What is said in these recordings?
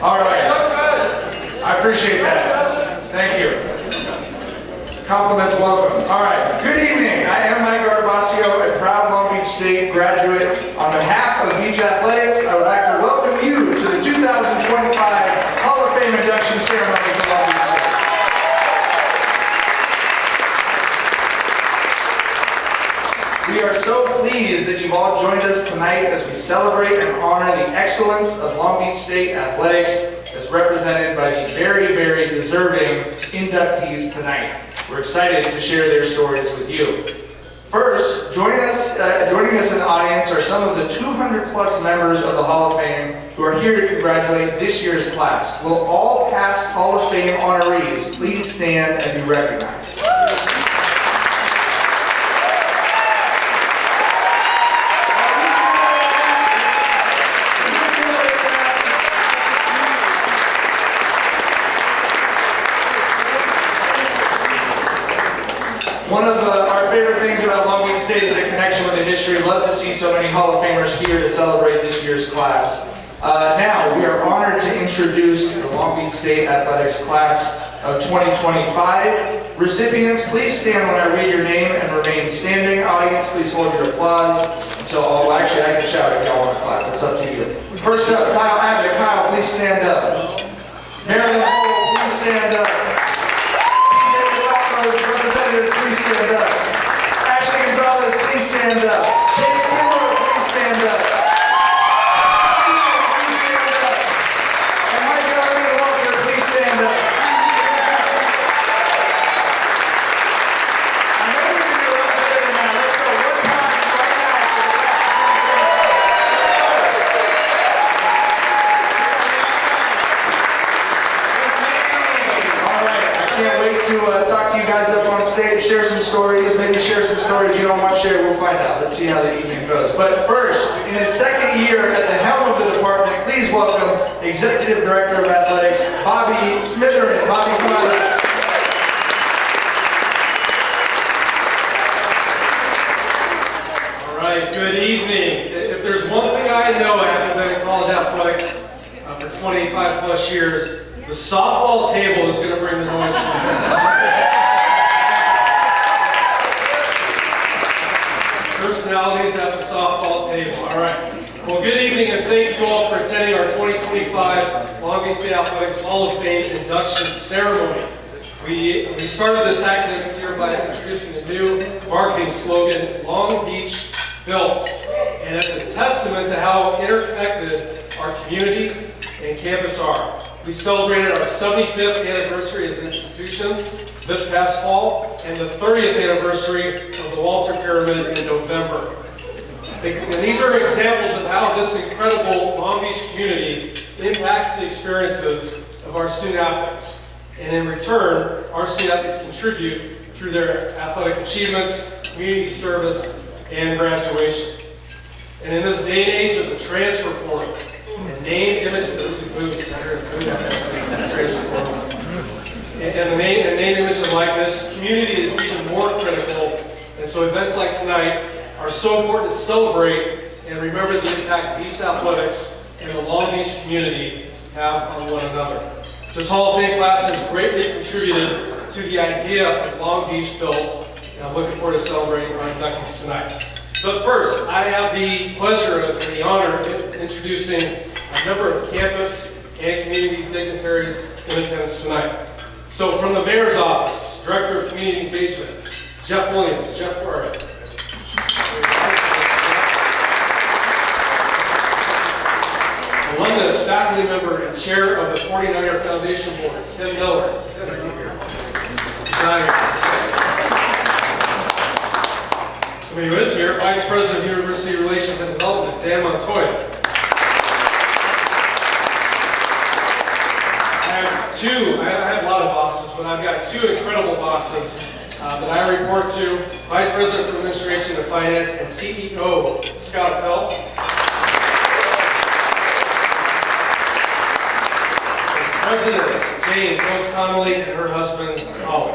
All right. I appreciate that. Thank you. Compliments welcome. All right. Good evening. I am Mike Artabasio, a proud Long Beach State graduate. On behalf of Beach Athletics, I would like to welcome you to the 2025 Hall of Fame induction ceremony for Long Beach State. We are so pleased that you've all joined us tonight as we celebrate and honor the excellence of Long Beach State athletics as represented by the very, very deserving inductees tonight. We're excited to share their stories with you. First, joining us in the audience are some of the 200 plus members of the Hall of Fame who are here to congratulate this year's class. Will all past Hall of Fame honorees please stand and be recognized? One of our favorite things about Long Beach State is the connection with the history. Love to see so many Hall of Famers here to celebrate this year's class. Now, we are honored to introduce the Long Beach State Athletics Class of 2025. Recipients, please stand when I read your name and remain standing. Audience, please hold your applause until all, actually I can shout if y'all want to clap. It's up to you. First up, Kyle Abbott. Kyle, please stand up. Marilyn Bohl, please stand up. Representatives, please stand up. Gonzales, please stand up. Shayna Kimbrough, please stand up. Please stand up. And Arline, please stand up. I know we can do a lot better than that. Let's go one time right now. All right, I can't wait to talk to you guys up on stage, share some stories, maybe share some stories you don't want to share. We'll find out. Let's see how the evening goes. But first, in his second year at the helm of the department, please welcome Executive Director of Athletics, Bobby Smitherin. Bobby, come on up. All right, good evening. If there's one thing I know after been in college athletics for 25 plus years, the softball table is going to bring the noise to me. Personalities at the softball table. All right. Well, good evening and thank you all for attending our 2025 Long Beach State Athletics Hall of Fame induction ceremony. We started this academic year by introducing a new marketing slogan, Long Beach Built. And it's a testament to how interconnected our community and campus are. We celebrated our 75th anniversary as an institution this past fall and the 30th anniversary of the Walter Pyramid in November. And these are examples of how this incredible Long Beach community impacts the experiences of our student athletes. And in return, our student athletes contribute through their athletic achievements, community service, and graduation. And in this day and age of the transfer portal, and name, image, and the name, image, and likeness, community is even more critical. And so events like tonight are so important to celebrate and remember the impact Beach Athletics and the Long Beach community have on one another. This Hall of Fame class has greatly contributed to the idea of Long Beach Built, and I'm looking forward to celebrating our inductees tonight. But first, I have the pleasure and the honor of introducing a number of campus and community dignitaries in attendance tonight. So from the Mayor's Office, Director of Community Engagement, Jeff Williams. Jeff, where are you? Alumnus, faculty member and chair of the 49er Foundation Board, Ken Miller. Somebody who is here, Vice President of University Relations and Development, Dan Montoya. I have a lot of bosses, but I've got two incredible bosses that I report to. Vice President for Administration and Finance and CEO, Scott Appel. And President Jane Post-Connolly and her husband, Colin.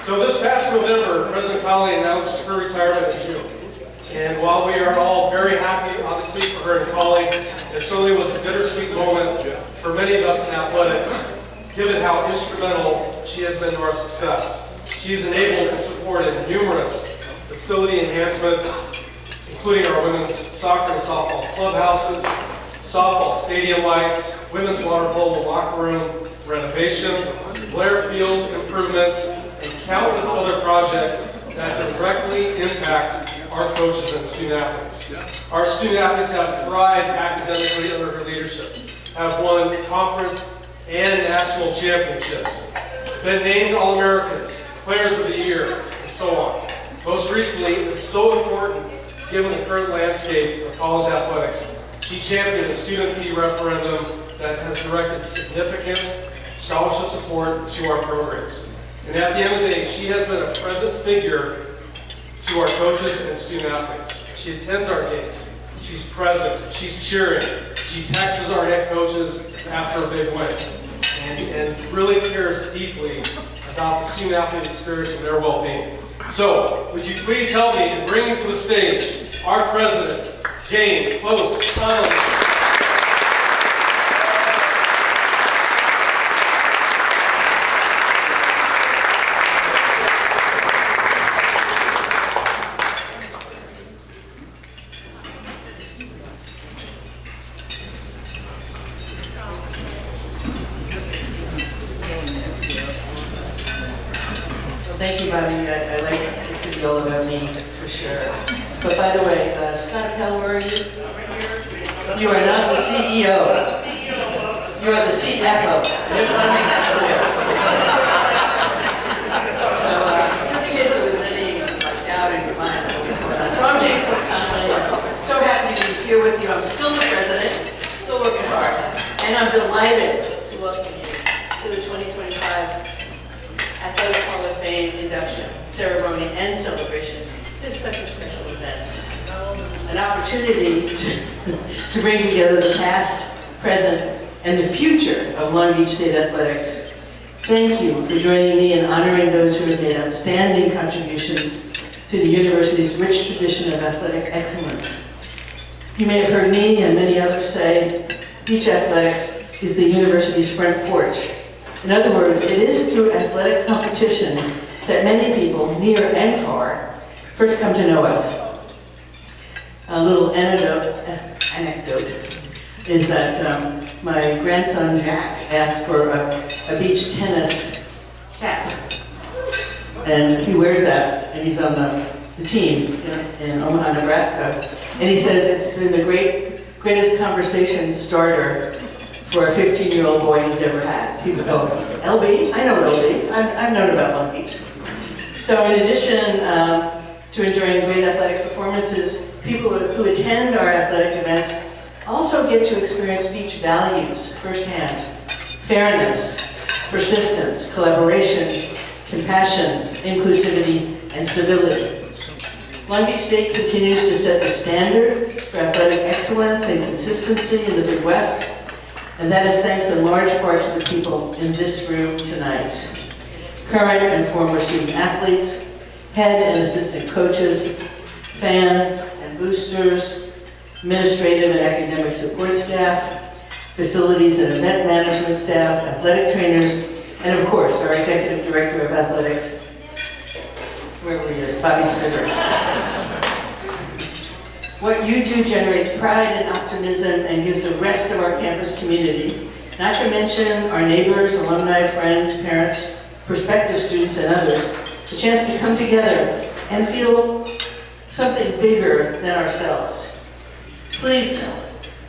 So this past November, President Connolly announced her retirement in June. And while we are all very happy, obviously, for her in calling, it certainly was a bittersweet moment for many of us in athletics, given how instrumental she has been to our success. She's enabled and supported numerous facility enhancements, including our women's soccer and softball clubhouses, softball stadium lights, women's water polo locker room renovation, Blair Field improvements, and countless other projects that directly impact our coaches and student athletes. Our student athletes have thrived academically under her leadership, have won conference and national championships, been named All-Americans, Players of the Year, and so on. Most recently, it's so important given the current landscape of college athletics. She championed a student fee referendum that has directed significant scholarship support to our programs. And at the end of the day, she has been a present figure to our coaches and student athletes. She attends our games. She's present. She's cheering. She texts our head coaches after a big win. And really cares deeply about the student athlete experience and their well-being. So, would you please help me in bringing to the stage our president, Jane Close Connolly. Thank you, Bobby. I like it to be all about me, for sure. But by the way, Scott Pell, where are you? You are not the CEO. You are the CFO. I just want to make that clear. So, just in case there was any doubt in your mind. So I'm Jane Connolly. I'm so happy to be here with you. I'm still the president, still working hard. And I'm delighted to welcome you to the 2025 Athletic Hall of Fame induction, ceremony, and celebration. This is such a special event. An opportunity to bring together the past, present, and the future of Long Beach State Athletics. Thank you for joining me in honoring those who have made outstanding contributions to the university's rich tradition of athletic excellence. You may have heard me and many others say, Beach Athletics is the university's front porch. In other words, it is through athletic competition that many people, near and far, first come to know us. A little anecdote is that my grandson Jack asked for a beach tennis cap. And he wears that, and he's on the team in Omaha, Nebraska. And he says it's been the greatest conversation starter for a 15-year-old boy who's ever had. People go, LB? I know LB. I've known about Long Beach. So in addition to enjoying great athletic performances, people who attend our athletic events also get to experience beach values firsthand. Fairness, persistence, collaboration, compassion, inclusivity, and civility. Long Beach State continues to set the standard for athletic excellence and consistency in the Midwest. And that is thanks in large part to the people in this room tonight. Current and former student athletes, head and assistant coaches, fans and boosters, administrative and academic support staff, facilities and event management staff, athletic trainers, and of course, our executive director of athletics, wherever he is, Bobby Scriver. What you do generates pride and optimism and gives the rest of our campus community, not to mention our neighbors, alumni, friends, parents, prospective students, and others, a chance to come together and feel something bigger than ourselves. Please know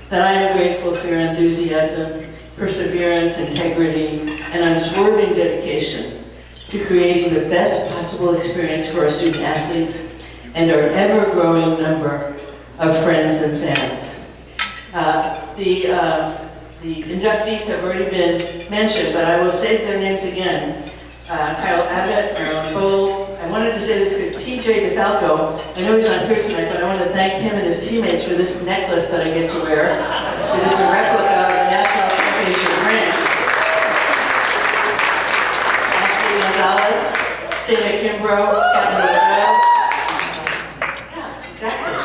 that I am grateful for your enthusiasm, perseverance, integrity, and unswerving dedication to creating the best possible experience for our student athletes and our ever-growing number of friends and fans. The inductees have already been mentioned, but I will say their names again. Kyle Abbott, Marilyn Bohl. I wanted to say this because TJ DeFalco, I know he's not here tonight, but I want to thank him and his teammates for this necklace that I get to wear, which is a replica of the National Championship ring. Gonzales, Shayna Kimbrough, Captain Ledoux. Yeah, exactly.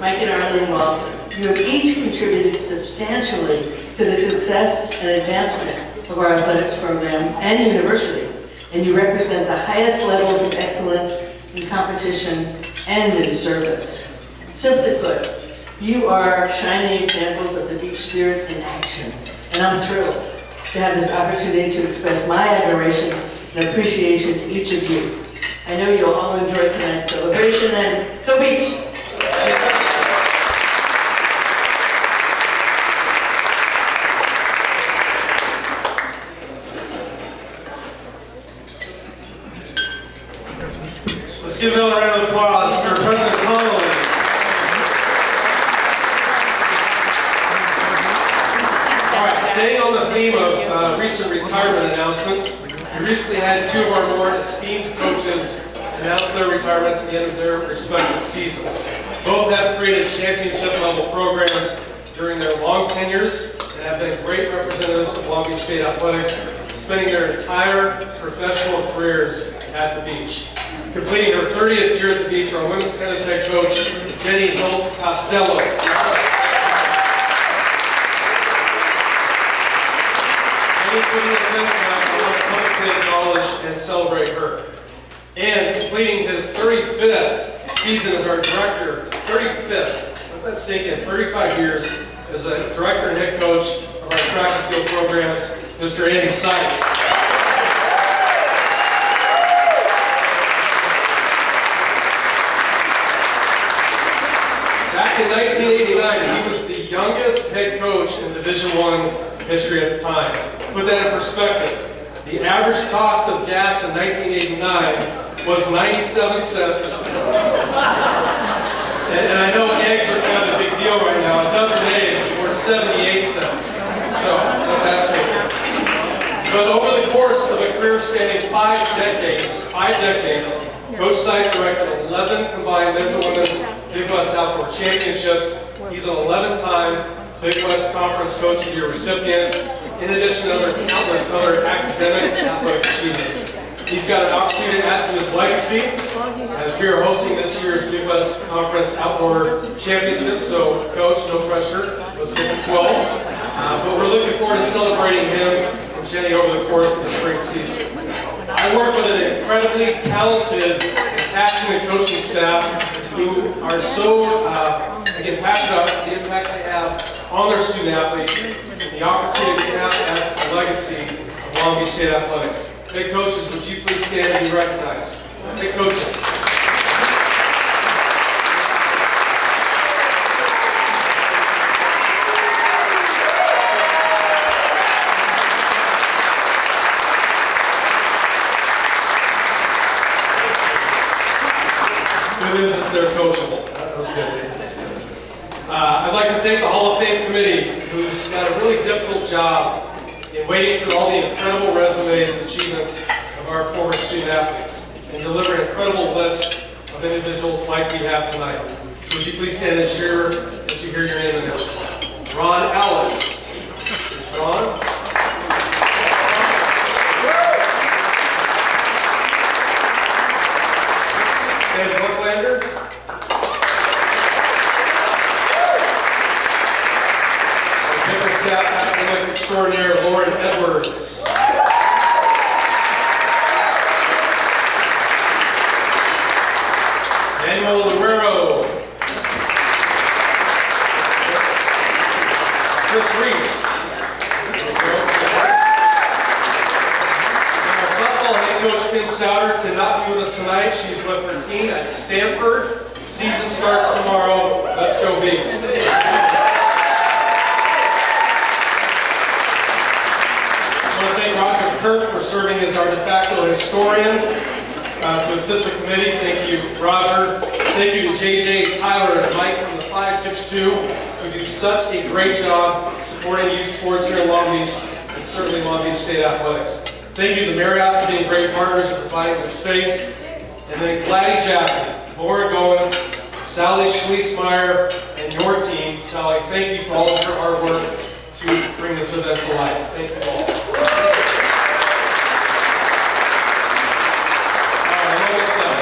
Mike and Arline Bohl, you have each contributed substantially to the success and advancement of our athletics program and university, and you represent the highest levels of excellence in competition and in service. Simply put, you are shining examples of the beach spirit in action, and I'm thrilled to have this opportunity to express my admiration and appreciation to each of you. I know you'll all enjoy tonight's celebration, and go Beach! Let's give another round of applause for President Connolly. All right, staying on the theme of recent retirement announcements, we recently had two of our more esteemed coaches announce their retirements at the end of their respective seasons. Both have created championship-level programs during their long tenures and have been great representatives of Long Beach State Athletics, spending their entire professional careers at the beach. Completing her 30th year at the beach, our women's tennis head coach, Jenny Holt Costello. Jenny putting the tennis back, I want to publicly acknowledge and celebrate her. And completing his 35th season as our director, 35th, let that sink in, 35 years as a director and head coach of our track and field programs, Mr. Andy Syke. Back in 1989, he was the youngest head coach in Division I history at the time. Put that in perspective. The average cost of gas in 1989 was 97 cents. And I know eggs are kind of a big deal right now. A dozen eggs were 78 cents. So, that's it. But over the course of a career spanning 5 decades, Coach Syke directed 11 combined men's and women's Big West Outdoor Championships. He's an 11-time Big West Conference Coach of the Year recipient, in addition to countless other academic and athletic achievements. He's got an opportunity to add to his legacy as we are hosting this year's Big West Conference Outdoor Championship. So, Coach, no pressure. Let's get to 12. But we're looking forward to celebrating him and Jenny over the course of the spring season. I work with an incredibly talented and passionate coaching staff who are so again, passionate about the impact they have on their student athletes and the opportunity they have to add to the legacy of Long Beach State Athletics. Head coaches, would you please stand and be recognized? Head coaches. Good news is they're coachable. That was good. I'd like to thank the Hall of Fame committee, who's got a really difficult job in wading through all the incredible resumes and achievements of our former student athletes and deliver an incredible list of individuals like we have tonight. So would you please stand as you hear your name announced. Ron Ellis. Ron. Sam Brooklander. Staff academic extraordinaire Lauren Edwards. Manuel Luero. Chris Reese. Our softball head coach Kim Souter cannot be with us tonight. She's with her team at Stanford. The season starts tomorrow. Let's go Beach. Roger Kirk for serving as our DeFalco historian to assist the committee. Thank you, Roger. Thank you to JJ, Tyler, and Mike from the 562 who do such a great job supporting youth sports here in Long Beach and certainly Long Beach State Athletics. Thank you to Marriott for being great partners and providing the space. And then Gladdy Jaffe, Laura Goins, Sally Schliesmeyer, and your team. Sally, thank you for all of your hard work to bring this event to life. Thank you all.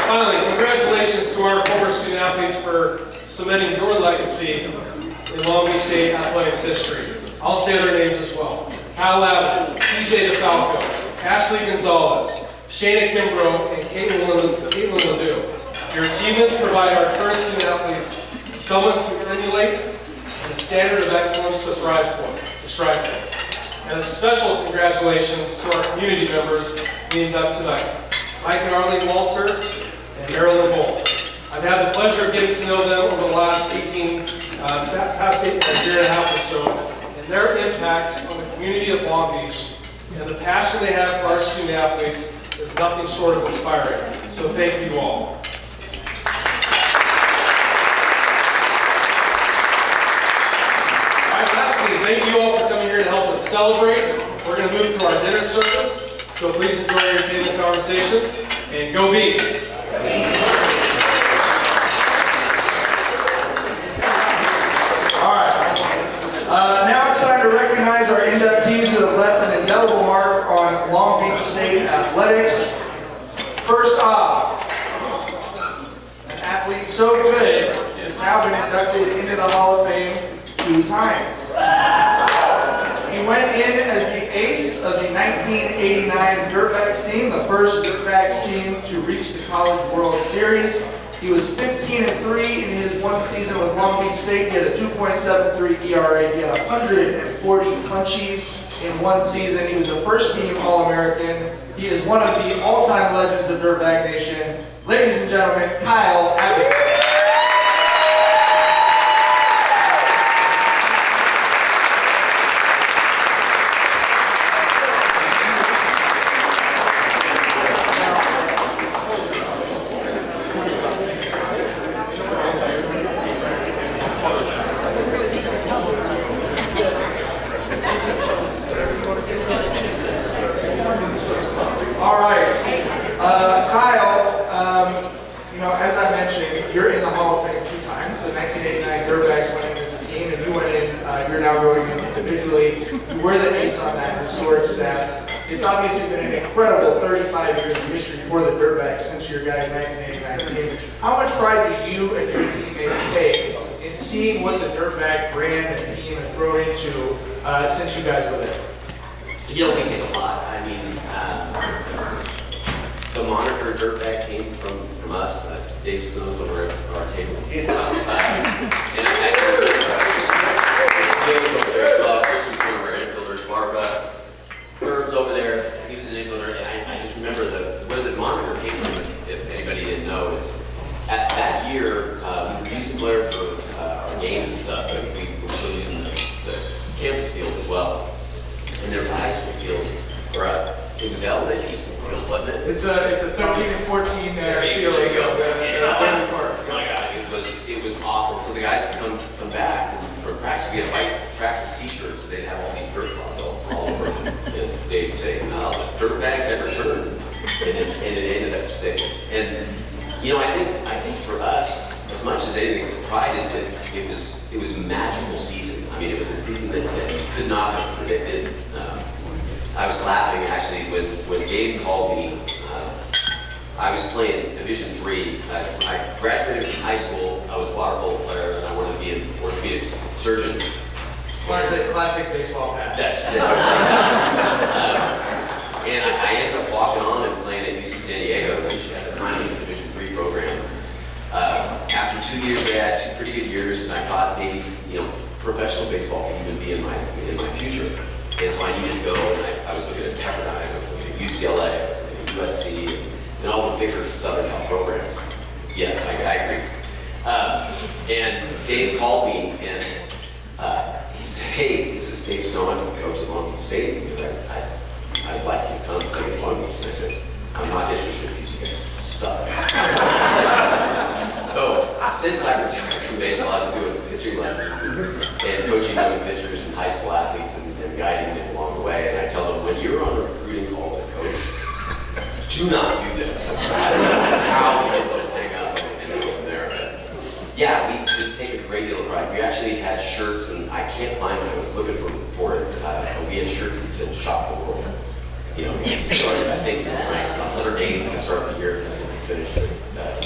Finally, congratulations to to our former student athletes for cementing your legacy in Long Beach State athletics history. I'll say their names as well. Kyle Abbott, TJ DeFalco, Ashley Gonzales, Shayna Kimbrough, and Caitlin Ledoux. Your achievements provide our current student athletes someone to emulate and a standard of excellence to strive for. And a special congratulations to our community members we induct tonight, Mike and Arline Walter and Marilyn Bohl. I've had the pleasure of getting to know them over the last past year and a half or so, and their impact on the community of Long Beach and the passion they have for our student athletes is nothing short of inspiring. So thank you all. Thank you all for coming here to help us celebrate. We're going to move to our dinner service, so please enjoy your table conversations, and go Beach! All right. Now it's time to recognize our inductees who have left an indelible mark on Long Beach State athletics. First off, an athlete so good has now been inducted into the Hall of Fame 2 times. He went in as the ace of the 1989 Dirtbags team, the first Dirtbags team to reach the College World Series. He was 15-3 in his 1 season with Long Beach State. He had a 2.73 ERA. He had 140 punchies in 1 season. He was a first-team All-American. He is one of the all-time legends of Dirtbag Nation. Ladies and gentlemen, Kyle Abbott. You're in the Hall of Fame 2 times. The 1989 Dirtbags went in as a team, and you went in, you're now going in individually. You were the ace on that historic staff. It's obviously been an incredible 35 years of history for the Dirtbags since your guys' 1989 team. How much pride do you and your teammates take in seeing what the Dirtbag brand and team have grown into since you guys were there? You know, we take a lot. I mean, the moniker Dirtbag came from us. Dave Snow's over at our table. And I heard Dave's over there. Chris was one of our infielders. Barbara Bird's over there. He was an infielder. And I just remember where the moniker came from, if anybody didn't know, is at that year, we were using Blair for our games and stuff, but we were still using the campus field as well. And there was a high school field, or it was elementary school field, wasn't it? It's a 13 and 14 field. There you go. My God, it was awful. So the guys would come back and for practice. We had white practice t-shirts, and they'd have all these dirt clods all over them. And they'd say, "No, the Dirtbags have returned," and it ended up sticking. And you know, I think for us, as much as anything, the pride is that it was a magical season. I mean, it was a season that you could not have predicted. I was laughing actually when Dave called me. I was playing Division III. I graduated from high school. I was a water polo player, and I wanted to be an orthopedic surgeon. Classic baseball path. That's and I ended up walking on and playing at UC San Diego, which at the time was a Division III program. After 2 years, I had 2 pretty good years, and I thought maybe professional baseball could even be in my future. And so I needed to go, and I was looking at Pepperdine, I was looking at UCLA, I was looking at USC, and all the bigger Southern Cal programs. Yes, I agree. And Dave called me, and he said, "Hey, this is Dave Snow, I'm the coach at Long Beach State. I'd like you to come play at Long Beach." And I said, "I'm not interested because you guys suck." So since I retired from baseball, I've been doing pitching lessons and coaching young pitchers and high school athletes and guiding them along the way. And I tell them, when you're on a recruiting call with a coach, do not do this. I don't know how we get those hang up and go from there. But yeah, we take a great deal of pride. We actually had shirts, and I can't find it. I was looking for it. We had shirts that said "Shop the World." We started, I think, it was ranked 180 to start the year, and we finished with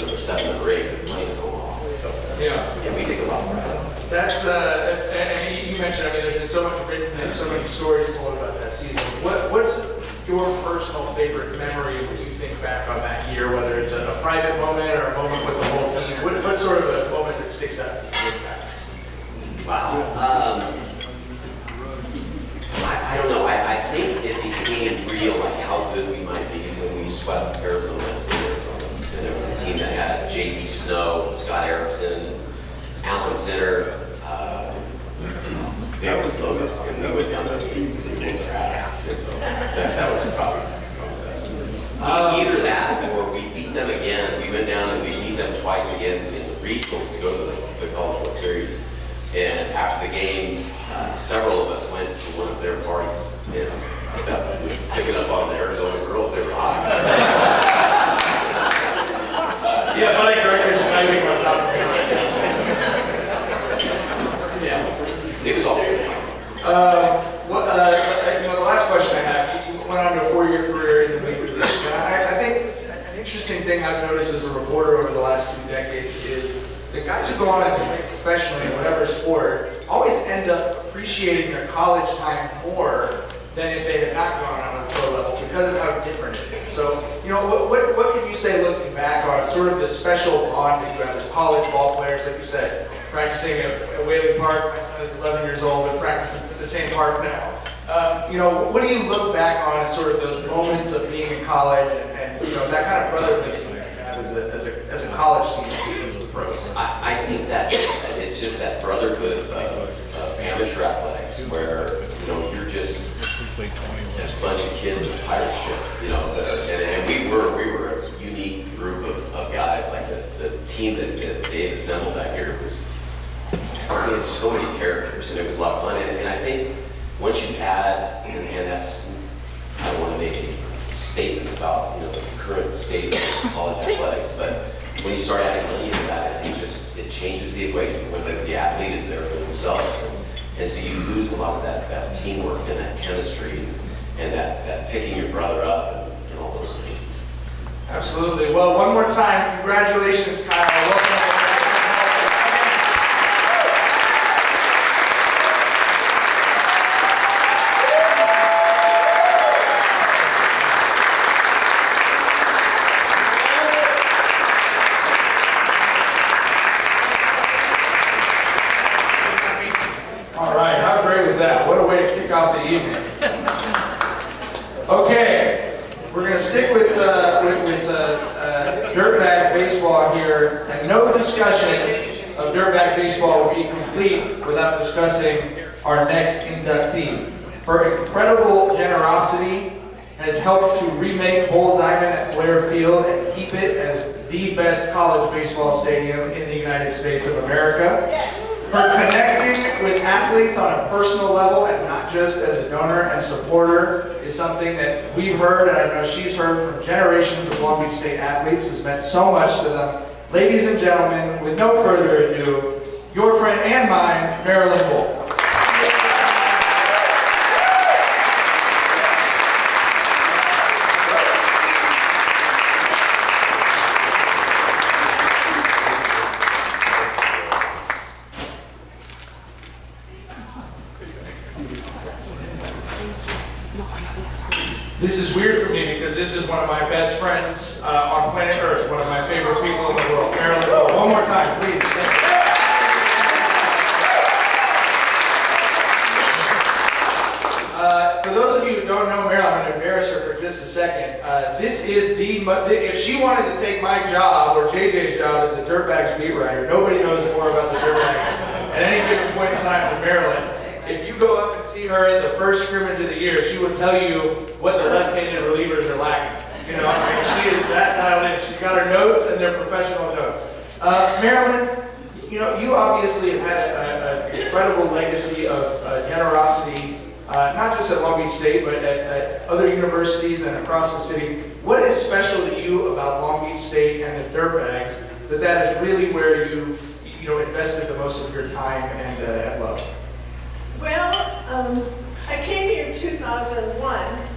until they're 7 or 8 and playing in Omaha. So Yeah. yeah, we take a lot of pride. That's and you mentioned, I mean, there's been so much written and so many stories told about that season. What's your personal favorite memory when you think back on that year, whether it's a private moment or a moment with the whole team? What's sort of a moment that sticks out to you? Wow. I don't know. I think it became real, like how good we might be when we swept Arizona. And there was a team that had JT Snow, Scott Erickson, Alan Zinner. That was Logan, and we went down to the team and they were trash. And so that was probably the best. Either that or we beat them again. We went down and we beat them twice again in the regionals to go to the College World Series. And after the game, several of us went to one of their parties. And picking up on the Arizona girls, they were hot. Yeah, but I think on top of it. Yeah, it was all good. The last question I have, you went on to a 4-year career in the league with this. I think an interesting thing I've noticed as a reporter over the last 2 decades is the guys who go on and play professionally in whatever sport always end up appreciating their college time more than if they had not gone on the pro level because of how different it is. So, what can you say looking back on sort of this special bond that you have as college ball players, like you said, practicing at Whaley Park, my son is 11 years old and practices at the same park now. What do you look back on as sort of those moments of being in college and that kind of brotherhood you have as a college team with the pros? I think it's just that brotherhood of amateur athletics where, you're just a bunch of kids that are tired of shit, and we were a unique group of guys. Like the team that Dave assembled that year we had so many characters and it was a lot of fun. And I think once you add, and that's, I don't want to make any statements about the current state of college athletics, but when you start adding money into that, it changes the equation when the athlete is there for themselves. And so you lose a lot of that teamwork and that chemistry and that picking your brother up and all those things. Absolutely. Well, one more time, congratulations, Kyle. Welcome. All right, how great was that? What a way to kick off the evening. Okay, we're going to stick with dirtbag baseball here, and no discussion of dirtbag baseball will be complete without discussing our next inductee. Her incredible generosity has helped to remake Bowl Diamond at Blair Field and keep it as the best college baseball stadium in the United States of America. Her connecting with athletes on a personal level and not just as a donor and supporter is something that we've heard, and I know she's heard from generations of Long Beach State athletes. Has meant so much to them. Ladies and gentlemen, with no further ado, your friend and mine, Marilyn Bohl. This is weird for me because this is one of my best friends on planet Earth, one of my favorite people in the world. Marilyn Bohl, one more time, please. For those of you who don't know Marilyn, I'm going to embarrass her for just a second. This is if she wanted to take my job or JJ's job as a Dirtbags beat writer, nobody knows more about the Dirtbags at any given point in time than Marilyn. If you go up and see her at the first scrimmage of the year, she will tell you what the left-handed relievers are lacking. She is that dialed in. She's got her notes, and they're professional notes. Marilyn, you obviously have had an incredible legacy of generosity, not just at Long Beach State, but at other universities and across the city. What is special to you about Long Beach State and the Dirtbags that is really where you invested the most of your time and love? Well, I came here in 2001,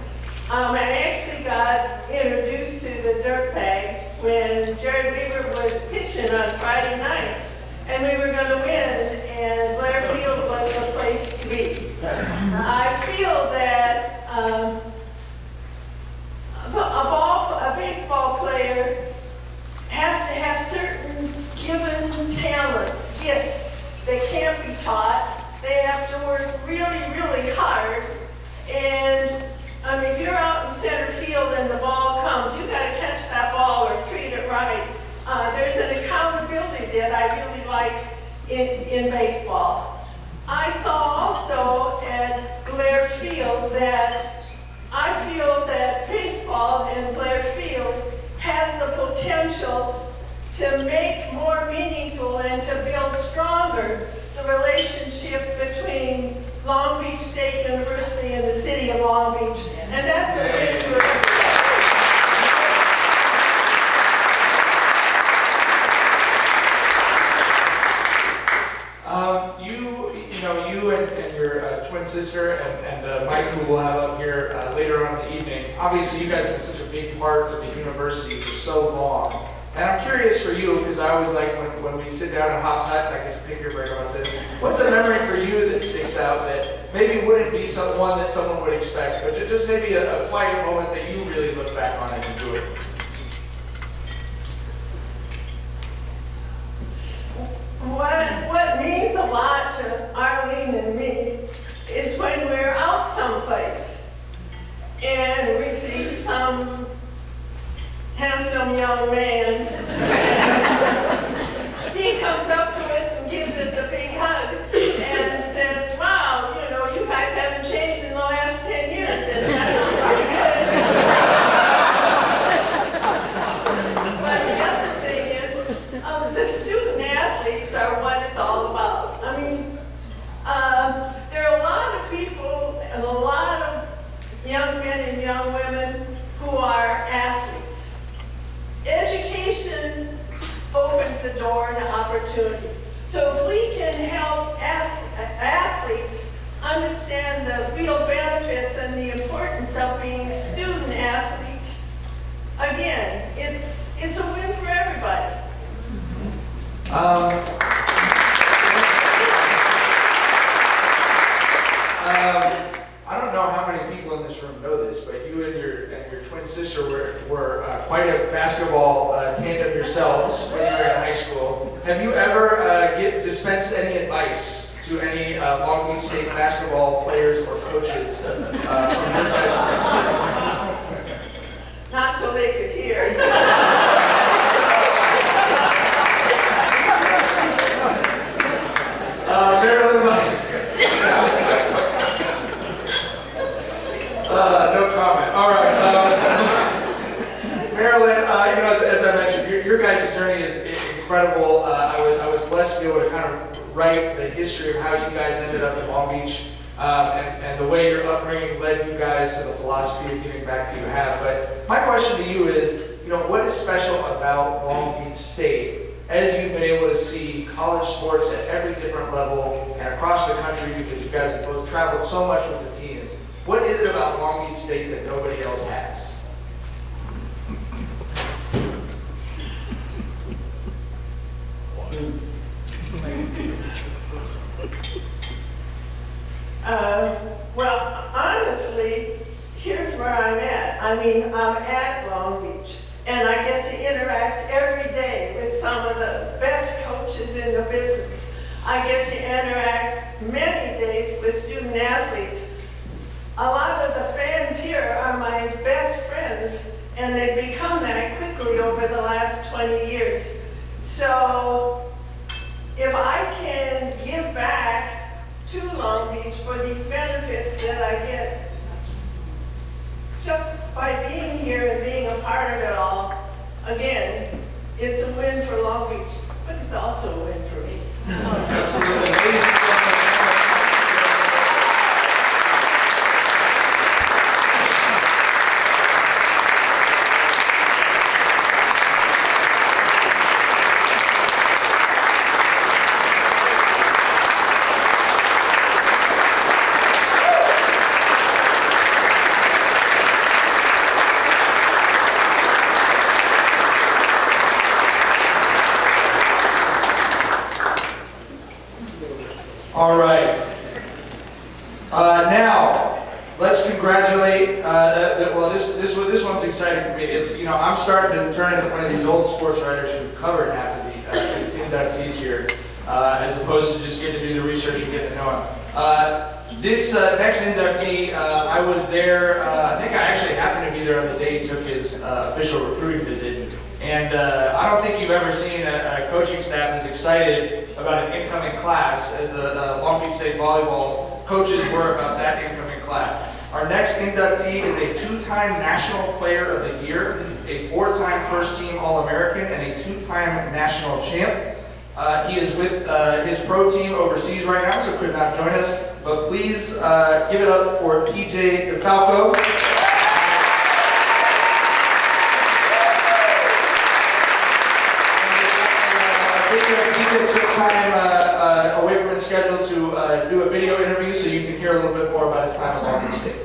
I actually got introduced to the dirt bags when Jerry Weaver was pitching on Friday nights, and we were going to win, and Blair Field was the place to be. I feel that a baseball player has to have certain given talents, gifts that can't be taught. They have to work really, really hard. And if you're out in center field and the ball comes, you got to catch that ball or treat it right. There's an accountability that I really like in baseball. I saw also at Blair Field that I feel that baseball and Blair Field has the potential to make more meaningful and to build stronger the relationship between Long Beach State University and the city of Long Beach. And that's a big good. You and your twin sister and Mike, who we'll have up here later on in the evening, obviously you guys have been such a big part of the university for so long. And I'm curious for you, because I always like when we sit down in House Hut, I get to pick your brain about this. What's a memory for you that sticks out that maybe wouldn't be one that someone would expect, but just maybe a quiet moment that you really look back on and enjoy? What means a lot to Arline and me is when we're out someplace and we see some handsome young man. He comes up to us and gives us a big hug and says, wow, you guys haven't changed in the last 10 years, and that sounds pretty good. But the other thing is, the student athletes are what it's all about. I mean, there are a lot of people and a lot of young men and young women who are athletes. Education opens the door to opportunity. So if we can help athletes understand the real benefits and the importance of being student athletes, again, it's a win for everybody. I don't know how many people in this room know this, but you and your twin sister were quite a basketball tandem yourselves when you were in high school. Have you ever dispensed any advice to any Long Beach State basketball players or coaches from your guys' experience? Not so they could hear. Marilyn Bohl. No comment. All right. Marilyn, as I mentioned, your guys' journey is incredible. I was blessed to be able to kind of write the history of how you guys ended up in Long Beach and the way your upbringing led you guys to the philosophy of giving back that you have. But my question to you is, what is special about Long Beach State as you've been able to see college sports at every different level and across the country, because you guys have both traveled so much with the teams? What is it about Long Beach State that nobody else has? Well, honestly, here's where I'm at. I'm at Long Beach, and I get to interact every day with some of the best coaches in the business. I get to interact many days with student athletes. A lot of the fans here are my best friends, and they've become that quickly over the last 20 years. So if I can give back to Long Beach for these benefits that I get just by being here and being a part of it all, again, it's a win for Long Beach, but it's also a win for me. Absolutely. All right. Now, let's congratulate, well, this one's exciting for me. It's, I'm starting to turn into one of these old sports writers who covered half of the inductees here, as opposed to just getting to do the research and getting to know them. This next inductee, I was there, I think I actually happened to be there on the day he took his official recruiting visit. And I don't think you've ever seen a coaching staff as excited about an incoming class as the Long Beach State volleyball coaches were about that incoming class. Our next inductee is a two-time National Player of the Year, a four-time first-team All-American, and a two-time national champ. He is with his pro team overseas right now, so could not join us. But please give it up for PJ DeFalco. PJ took time away from his schedule to do a video interview so you can hear a little bit more about his time at Long Beach State.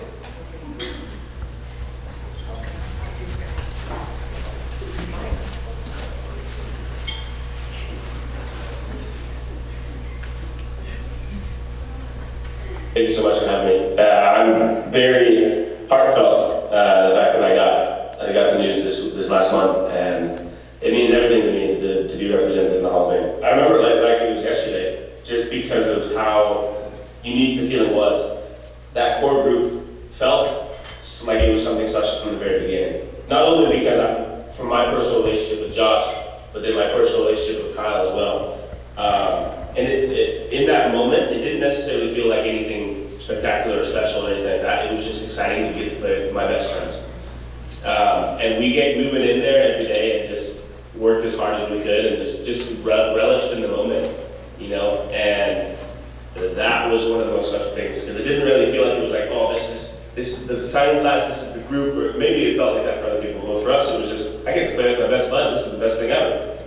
Thank you so much for having me. I'm very heartfelt the fact that I got the news this last month, and it means everything to me to be represented in the Hall of Fame. I remember like it was yesterday, just because of how unique the feeling was. That core group felt like it was something special from the very beginning. Not only because from my personal relationship with Josh, but then my personal relationship with Kyle as well. And in that moment, it didn't necessarily feel like anything spectacular or special or anything like that. It was just exciting to get to play with my best friends. And we went in there every day and just worked as hard as we could and just relished in the moment, and that was one of the most special things, because it didn't really feel like it was like, oh, this is the tiny class, this is the group, or maybe it felt like that for other people, but for us it was just, I get to play with my best buds, this is the best thing ever.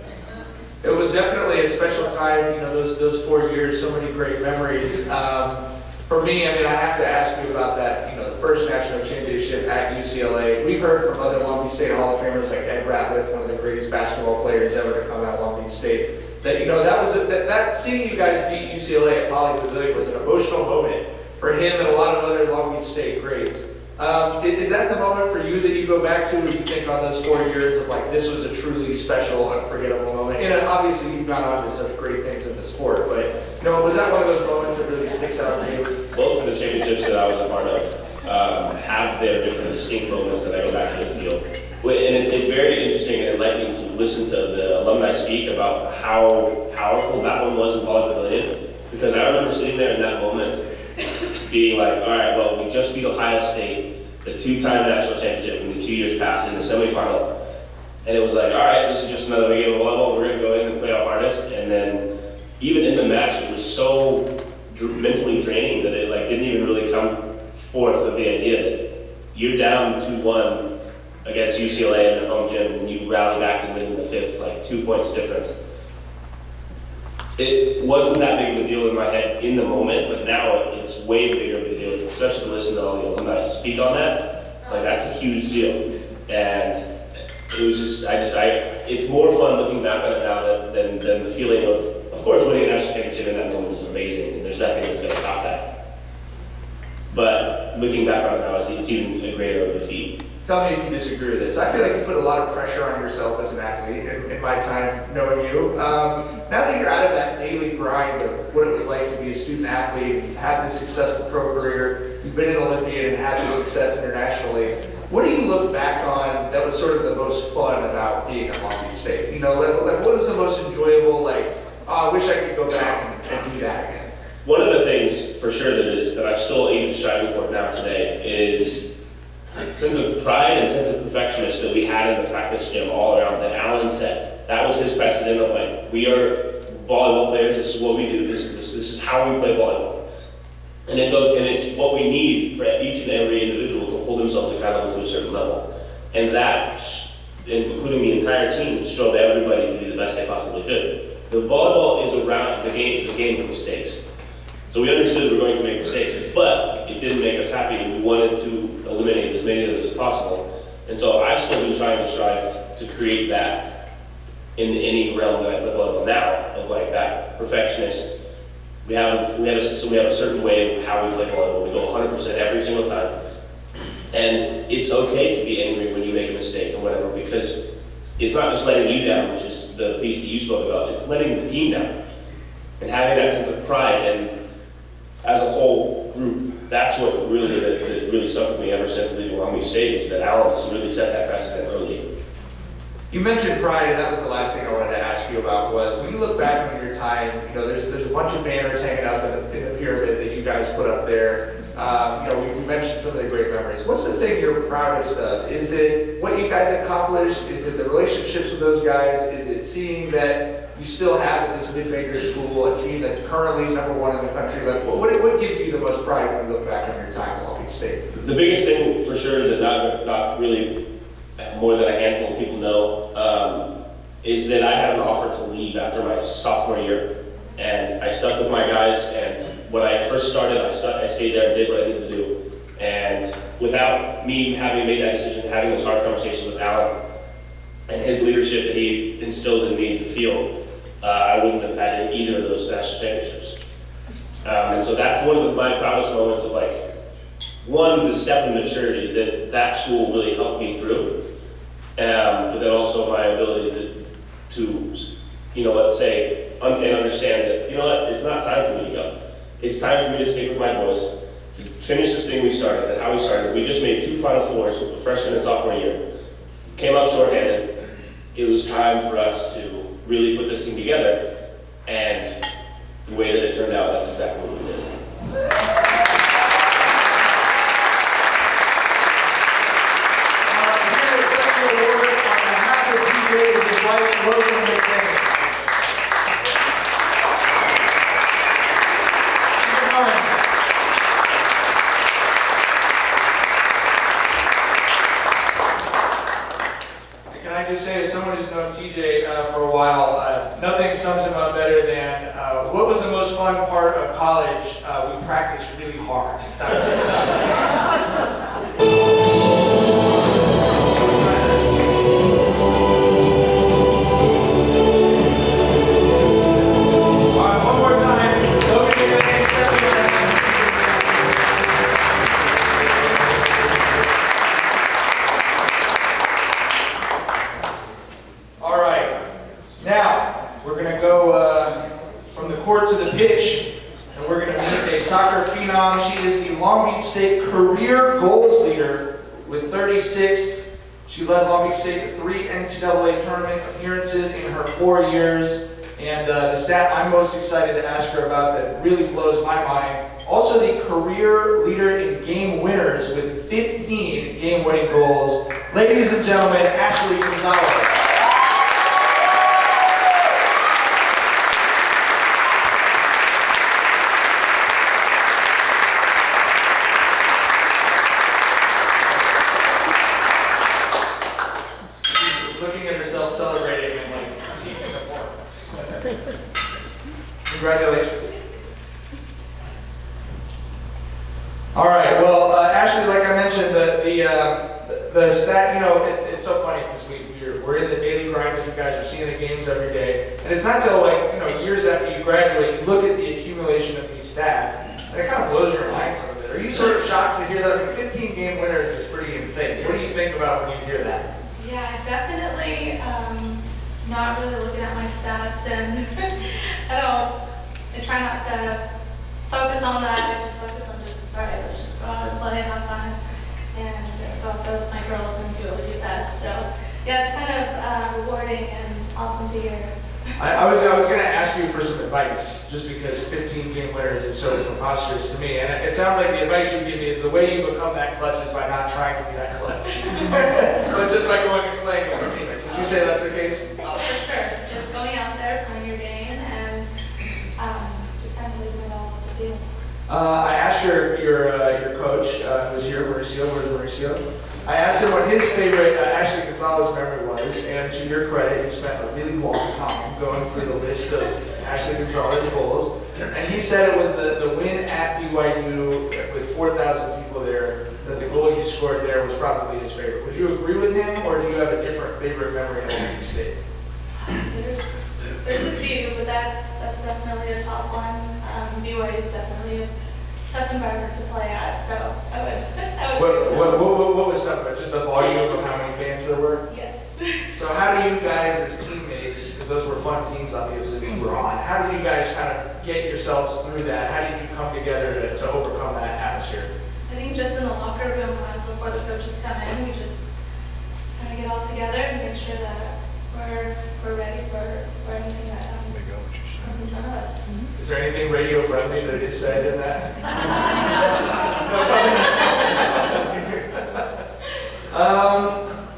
It was definitely a special time, those 4 years, so many great memories. For me, I have to ask you about that, the first national championship at UCLA. We've heard from other Long Beach State Hall of Famers like Ed Ratliff, one of the greatest basketball players ever to come out of Long Beach State, that, that seeing you guys beat UCLA at Poly Pavilion was an emotional moment for him and a lot of other Long Beach State greats. Is that the moment for you that you go back to when you think on those 4 years of like, this was a truly special, unforgettable moment? And obviously you've gone on to such great things in the sport, but was that one of those moments that really sticks out for you? Both of the championships that I was a part of have their different distinct moments that I go back to the field. And it's very interesting and enlightening to listen to the alumni speak about how powerful that one was in Poly Pavilion, because I remember sitting there in that moment being like, all right, well, we just beat Ohio State, the two-time national championship in the 2 years past in the semifinal. And it was like, all right, this is just another game of volleyball. We're going to go in and play our hardest. And then even in the match, it was so mentally draining that it didn't even really come forth of the idea that you're down 2-1 against UCLA in their home gym, and you rally back and win in the fifth, 2 points difference. It wasn't that big of a deal in my head in the moment, but now it's way bigger of a deal, especially to listen to all the alumni speak on that. That's a huge deal. And it was it's more fun looking back on it now than the feeling of course, winning a national championship in that moment is amazing, and there's nothing that's going to top that. But looking back on it now, it's even a greater of a feat. Tell me if you disagree with this. I feel like you put a lot of pressure on yourself as an athlete in my time knowing you. Now that you're out of that daily grind of what it was like to be a student athlete, you've had this successful pro career, you've been an Olympian and had this success internationally, what do you look back on that was sort of the most fun about being at Long Beach State? What was the most enjoyable, I wish I could go back and do that again? One of the things for sure that I'm still even striving for now today is sense of pride and sense of perfectionist that we had in the practice gym all around that Alan said. That was his precedent of we are volleyball players, this is what we do, this is how we play volleyball. And it's what we need for each and every individual to hold themselves accountable to a certain level. And that, including the entire team, strove everybody to do the best they possibly could. The volleyball is it's a game of mistakes. So we understood we were going to make mistakes, but it didn't make us happy, and we wanted to eliminate as many of those as possible. And so I've still been trying to strive to create that in any realm that I live volleyball now, of that perfectionist We have a system, we have a certain way of how we play volleyball. We go 100% every single time. And it's okay to be angry when you make a mistake or whatever, because it's not just letting you down, which is the piece that you spoke about, it's letting the team down. And having that sense of pride, and as a whole group, that's what really stuck with me ever since leaving Long Beach State, is that Alan's really set that precedent early. You mentioned pride, and that was the last thing I wanted to ask you about, was when you look back on your time, you know, there's a bunch of banners hanging up in the pyramid that you guys put up there. You know, we mentioned some of the great memories. What's the thing you're proudest of? Is it what you guys accomplished? Is it the relationships with those guys? Is it seeing that you still have at this mid-major school a team that currently is #1 in the country? Like, what gives you the most pride when you look back on your time at Long Beach State? The biggest thing for sure that not really more than a handful of people know is that I had an offer to leave after my sophomore year, and I stuck with my guys. And when I first started, I stayed there and did what I needed to do. And without me having made that decision, having those hard conversations with Alan and his leadership that he instilled in me to feel, I wouldn't have had either of those national championships. And so that's one of my proudest moments of, like, one, the step in maturity that school really helped me through, but then also my ability to you know what, say and understand that, you know what, it's not time for me to go. It's time for me to stick with my boys, to finish this thing we started, and how we started. We just made 2 Final Fours with the freshman and sophomore year. Came up shorthanded. It was time for us to really put this thing together, and the way that it turned out, that's exactly what we did. Can I just say, as someone who's known TJ for a while, nothing sums him up better than what was the most fun part of college? We practiced really hard. Pitch, and we're going to meet a soccer phenom. She is the Long Beach State career goals leader with 36. She led Long Beach State to 3 NCAA tournament appearances in her 4 years. And the stat I'm most excited to ask her about that really blows my mind, also the career leader in game winners with 15 game-winning goals. Ladies and gentlemen, Ashley Gonzales. Celebrating and like keeping the form. Congratulations. All right. Well, Ashley, like I mentioned, the stat. You know, it's so funny because we're in the daily grind with you guys. You're seeing the games every day, and it's not till, like, you know, years after you graduate, you look at the accumulation of these stats, and it kind of blows your mind some of it. Are you sort of shocked to hear that? I mean, 15 game winners is pretty insane. What do you think about when you hear that? Yeah, definitely not really looking at my stats, and I try not to focus on that. I just focus on all right, let's just go out and play, have fun, and go out there with my girls and do what we do best. So yeah, it's kind of rewarding and awesome to hear. I was going to ask you for some advice, just because 15 game winners is so preposterous to me. And it sounds like the advice you give me is the way you become that clutch is by not trying to be that clutch. But just by going and playing with your teammates. Would you say that's the case? Oh, for sure. Just going out there, playing your game, and just kind of leaving it all at the field. I asked your coach, who was here, Mauricio. Where's Mauricio? I asked him what his favorite Ashley Gonzales memory was, and to your credit, you spent a really long time going through the list of Ashley Gonzales goals, and he said it was the win at BYU with 4,000 people there, that the goal you scored there was probably his favorite. Would you agree with him, or do you have a different favorite memory of Long Beach State? There's a few, but that's definitely a top one. BYU is definitely a tough environment to play at, so I would. What was tough about just the volume of how many fans there were? Yes. So how do you guys as teammates, because those were fun teams obviously that you were on, how do you guys kind of get yourselves through that? How did you come together to overcome that atmosphere? I think just in the locker room before the coaches come in, we just kind of get all together and make sure that we're ready for anything that comes in front of us. Is there anything radio friendly that is said in that?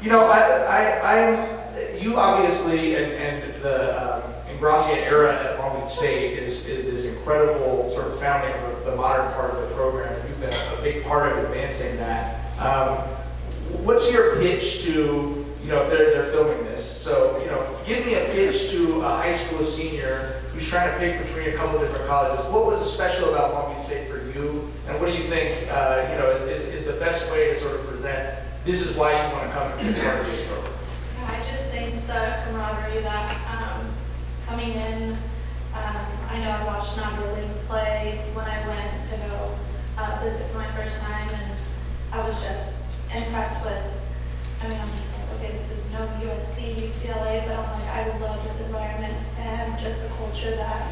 You know, you obviously, and the Ingracia era at Long Beach State is this incredible sort of founding of the modern part of the program. You've been a big part of advancing that. What's your pitch to, you know, if they're filming this? So, you know, give me a pitch to a high school senior who's trying to pick between a couple of different colleges. What was special about Long Beach State for you? And what do you think, you know, is the best way to sort of present, this is why you want to come and be part of this program? I just think the camaraderie that coming in, I know I watched Marilyn play when I went to go visit for my first time, and I was just impressed with, I mean, I'm just like, okay, this is no USC, UCLA, but I'm like, I love this environment and just the culture that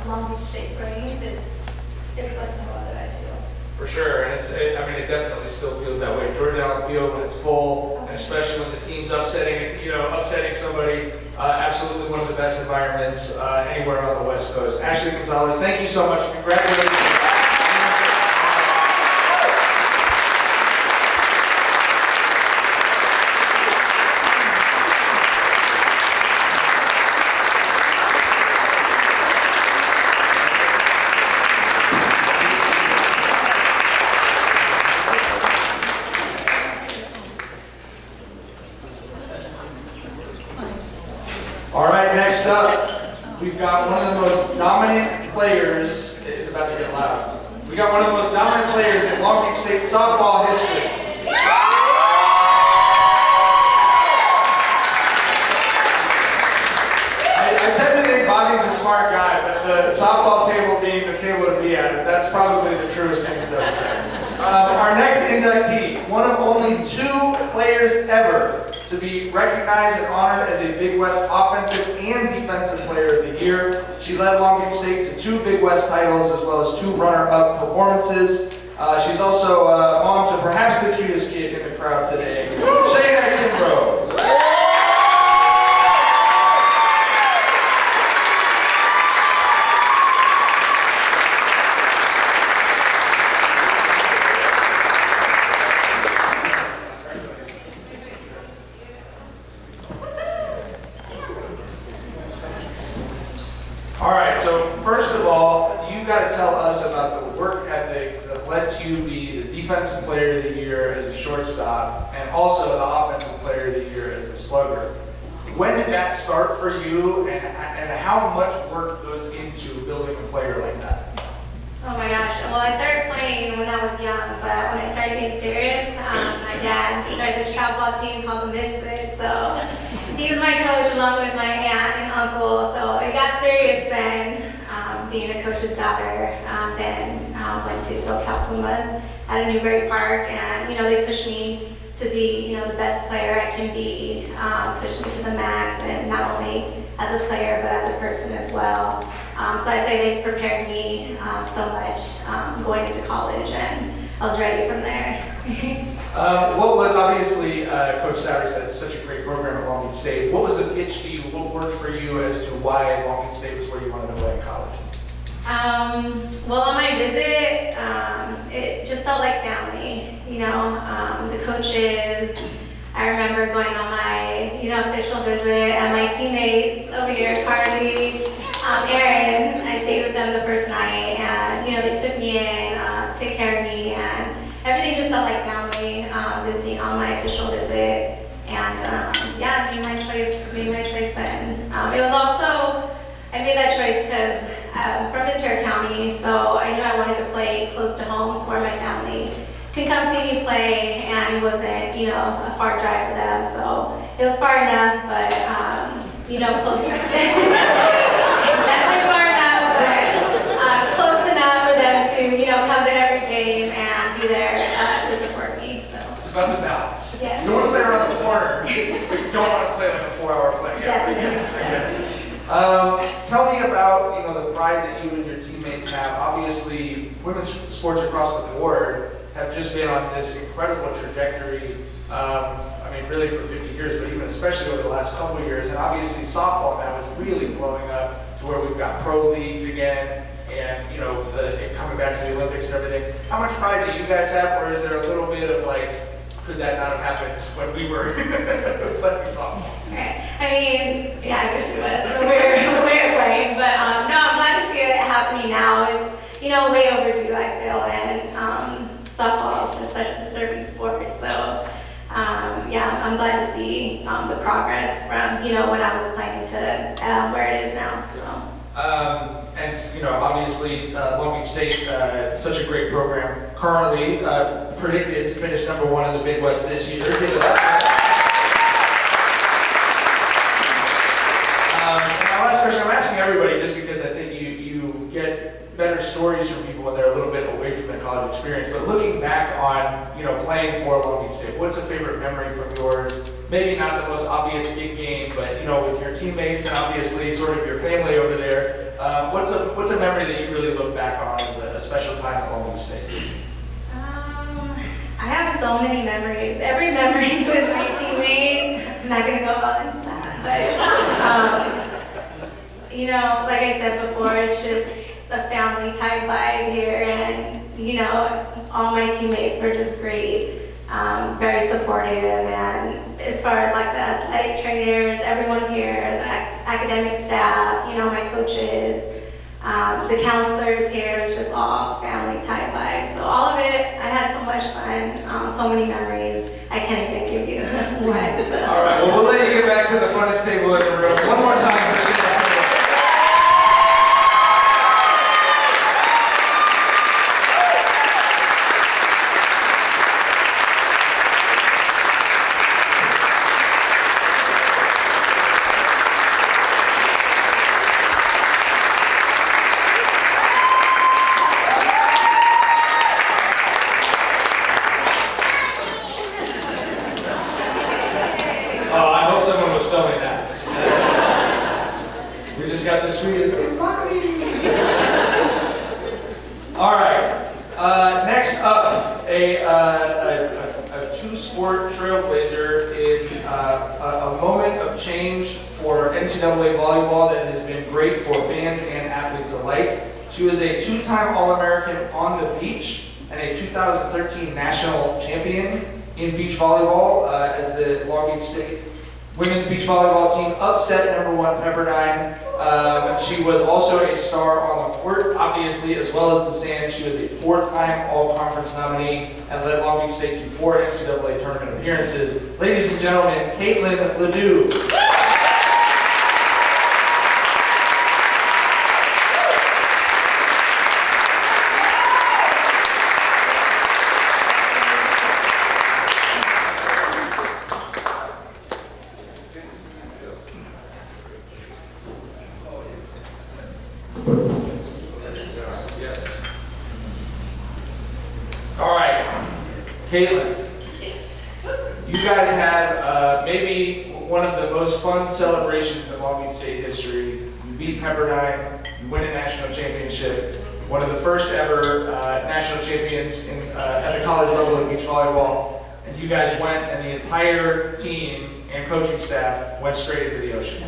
Long Beach State brings. It's like no other, I feel. For sure, and I mean, it definitely still feels that way. Georgetown Field when it's full, and especially when the team's upsetting somebody, absolutely one of the best environments anywhere on the West Coast. Ashley Gonzales, thank you so much. Congratulations. All right, next up, we've got one of the most dominant players. It's about to get loud. We got one of the most dominant players in Long Beach State softball history. I tend to think Bobby's a smart guy, but the softball table being the table to be at, that's probably the truest thing he's ever said. Our next inductee, one of only 2 players ever to be recognized and honored as a Big West Offensive and Defensive Player of the Year. She led Long Beach State to 2 Big West titles as well as 2 runner-up performances. She's also mom to perhaps the cutest kid in the crowd today, Shayna Kimbrough. All right, so first of all, you got to tell us about the work ethic that lets you be the Defensive Player of the Year as a shortstop and also the Offensive Player of the Year as a slugger. When did that start for you, and how much work goes into building a player like that? Oh my gosh. Well, I started playing when I was young, but when I started getting serious, my dad started this travel ball team called the Misfits. So he was my coach along with my aunt and uncle. So it got serious then, being a coach's daughter. Then went to SoCal Pumas at a Newbury Park, and they pushed me to be the best player I can be, pushed me to the max, and not only as a player but as a person as well. So I'd say they prepared me so much going into college, and I was ready from there. What was, obviously, Coach Sowers had such a great program at Long Beach State. What was the pitch to you? What worked for you as to why Long Beach State was where you wanted to play in college? Well, on my visit, it just felt like family. The coaches. I remember going on my, official visit, and my teammates over here, Carly, Aaron, I stayed with them the first night, and, they took me in, took care of me, and everything just felt like family, visiting on my official visit, and, yeah, made my choice then. It was also, I made that choice because I'm from Ventura County, so I knew I wanted to play close to home, so where my family can come see me play, and it wasn't, a far drive for them, so it was far enough, but, close. Definitely far enough, but close about the balance. Yes. You don't want to play around the corner, but you don't want to play like a 4-hour play. Yeah, Definitely. Tell me about, the pride that you and your teammates have. Obviously, women's sports across the board have just been on this incredible trajectory. Really for 50 years, but even especially over the last couple of years. And obviously, softball now is really blowing up to where we've got pro leagues again, and it coming back to the Olympics and everything. How much pride do you guys have, or is there a little bit of could that not have happened when we were playing softball? Right. I wish it was when we were playing, but no, I'm glad to see it happening now. It's way overdue, I feel, and softball is just such a deserving sport. So I'm glad to see the progress from when I was playing to where it is now. So. Obviously, Long Beach State, such a great program. Currently predicted to finish #1 in the Big West this year. And my last question, I'm asking everybody just because I think you get better stories from people when they're a little bit away from their college experience. But looking back on, playing for Long Beach State, what's a favorite memory from yours? Maybe not the most obvious big game, but with your teammates and obviously sort of your family over there. What's a memory that you really look back on as a special time at Long Beach State? I have so many memories. Every memory with my teammate. I'm not gonna go all into that, but like I said before, it's just a family type vibe here, and all my teammates were just great, very supportive, and as far as the athletic trainers, everyone here, the academic staff, my coaches, the counselors here, it's just all family type vibe. So all of it, I had so much fun, so many memories, I can't even give you one. So. All right, well, we'll let you get back to the funnest table in the room. One more time for Shayna. NCAA volleyball that has been great for fans and athletes alike. She was a 2-time All-American on the beach and a 2013 national champion in beach volleyball as the Long Beach State women's beach volleyball team upset #1 Pepperdine. She was also a star on the court, obviously, as well as the sand. She was a 4-time All-Conference nominee and led Long Beach State to 4 NCAA tournament appearances. Ladies and gentlemen, Ledoux. Caitlin, you guys had maybe one of the most fun celebrations in Long Beach State history. You beat Pepperdine, you win a national championship, one of the first ever national champions at the college level in beach volleyball, and you guys went and the entire team and coaching staff went straight into the ocean.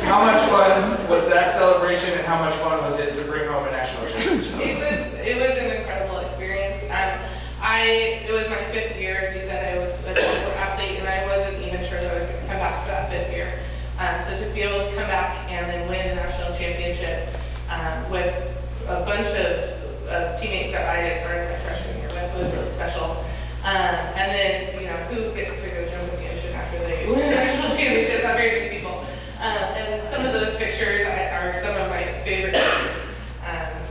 How much fun was that celebration, and how much fun was it to bring home a national championship? It was an incredible experience. It was my 5th year, as you said. I was a sport athlete, and I wasn't even sure that I was going to come back for that 5th year. So to be able to come back and then win a national championship with a bunch of teammates that I had started my freshman year with was really special. And then, who gets to go jump in the ocean after they win a national championship? Not very many people. And some of those pictures are some of my favorite pictures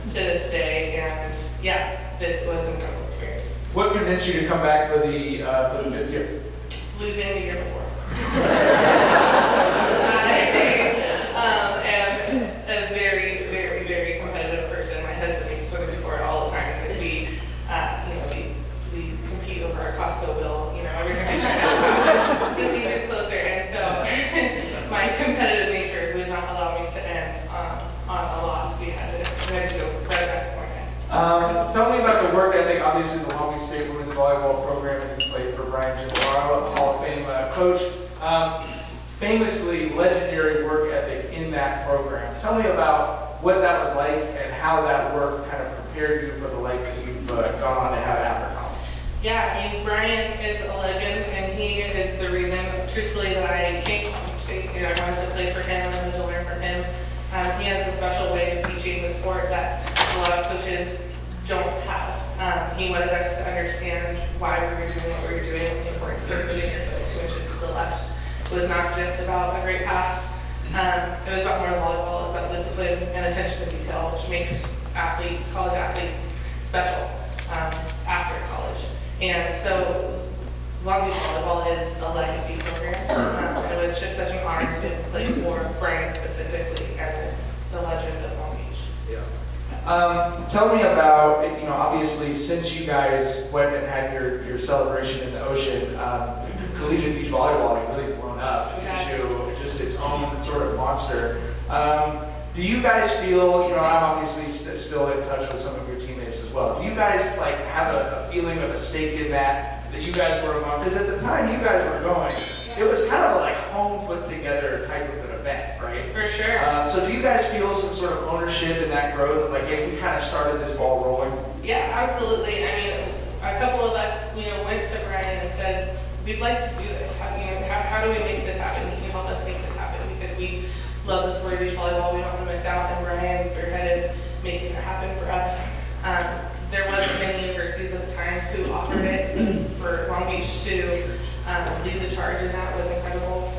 to this day. And yeah, this was an incredible experience. What convinced you to come back for the 5th year? Losing the year before. And a very, very, very competitive person. My husband makes fun of me for it all the time because we compete over our Costco bill. obviously the Long Beach State Women's Volleyball Program, and you played for Brian Giannavarro, a Hall of Fame coach. Famously legendary work ethic in that program. Tell me about what that was like and how that work kind of prepared you for the life that you've gone on to have after college. Yeah, I mean, Brian is a legend, and he is the reason, truthfully, that I came to Long Beach State. I wanted to play for him, I wanted to learn from him. He has a special way of teaching the sport that a lot of coaches don't have. He wanted us to understand why we were doing what we were doing, and the importance of moving your foot 2 inches to the left. It was not just about a great pass. It was about more than volleyball. It was about discipline and attention to detail, which makes athletes, college athletes, special after college. And so Long Beach Volleyball is a legacy program. It was just such an honor to be able to play for Brian specifically and the legend of Long Beach. Yeah. Tell me about, obviously since you guys went and had your celebration in the ocean, collegiate beach volleyball has really blown up into just its own sort of monster. Do you guys feel, I'm obviously still in touch with some of your teammates as well. Do you guys have a feeling of a stake in that you guys were among? Because at the time you guys were going, it was kind of a home put together type of an event, right? For sure. So do you guys feel some sort of ownership in that growth? Hey, we kind of started this ball rolling? Yeah, absolutely. I mean, a couple of us, went to Brian and said, we'd like to do this. How do we make this happen? Can you help us make this happen? Because we love the sport of beach volleyball. We don't want to miss out. And Brian spearheaded making it happen for us. There wasn't many universities at the time who offered it. For Long Beach to lead the charge in that was incredible.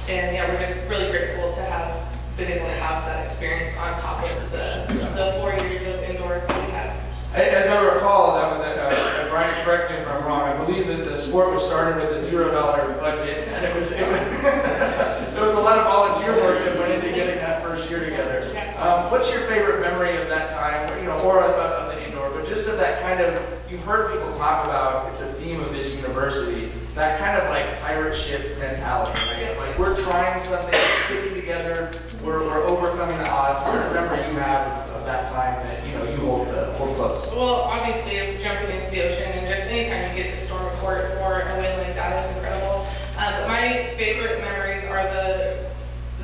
And yeah, we're just really grateful to have been able to have that experience on top of the 4 years of indoor that we had. As I recall, Brian, correct me if I'm wrong, I believe that the sport was started with a $0 budget, and it was there was a lot of volunteer work that went into getting that first year together. What's your favorite memory of that time, or of the indoor, but just of that kind of, you've heard people talk about, it's a theme of this university, that kind of pirate ship mentality, right? We're trying something, we're sticking together, we're overcoming the odds. What's the memory you have of that time that you hold close? Well, obviously, jumping into the ocean and just anytime you get to storm a court for a win like that is incredible. But my favorite memories are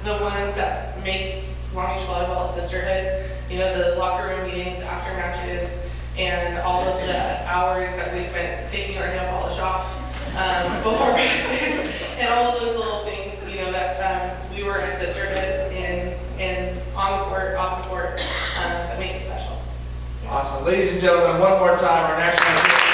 the ones that make Long Beach Volleyball a sisterhood. The locker room meetings after matches and all of the hours that we spent taking our nail polish off before practice and all of those little things, that we were a sisterhood and on the court, off the court, that make it special. Awesome. Ladies and gentlemen, one more time, our national champion.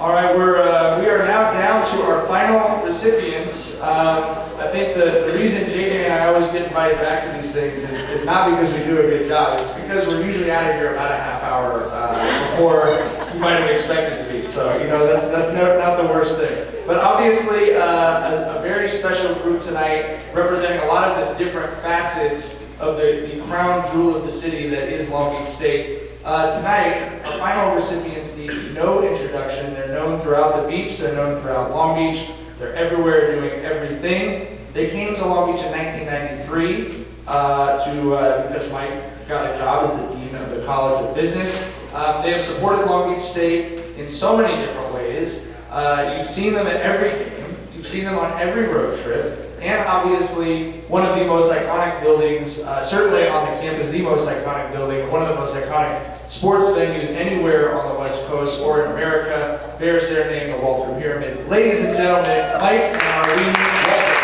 All right, we are now down to our final recipients. I think the reason JJ and I always get invited back to these things is not because we do a good job, it's because we're usually out of here about a half hour before you might have expected to be. So, that's not the worst thing. But obviously, a very special group tonight representing a lot of the different facets of the crown jewel of the city that is Long Beach State. Tonight, our final recipients need no introduction. They're known throughout the beach, they're known throughout Long Beach, they're everywhere doing everything. They came to Long Beach in 1993 because Mike got a job as the Dean of the College of Business. They have supported Long Beach State in so many different ways. You've seen them at every game, you've seen them on every road trip, and obviously one of the most iconic buildings, certainly on the campus, the most iconic building, one of the most iconic sports venues anywhere on the West Coast or in America, bears their name, the Walter Pyramid. Ladies and gentlemen, Mike and Arline, welcome.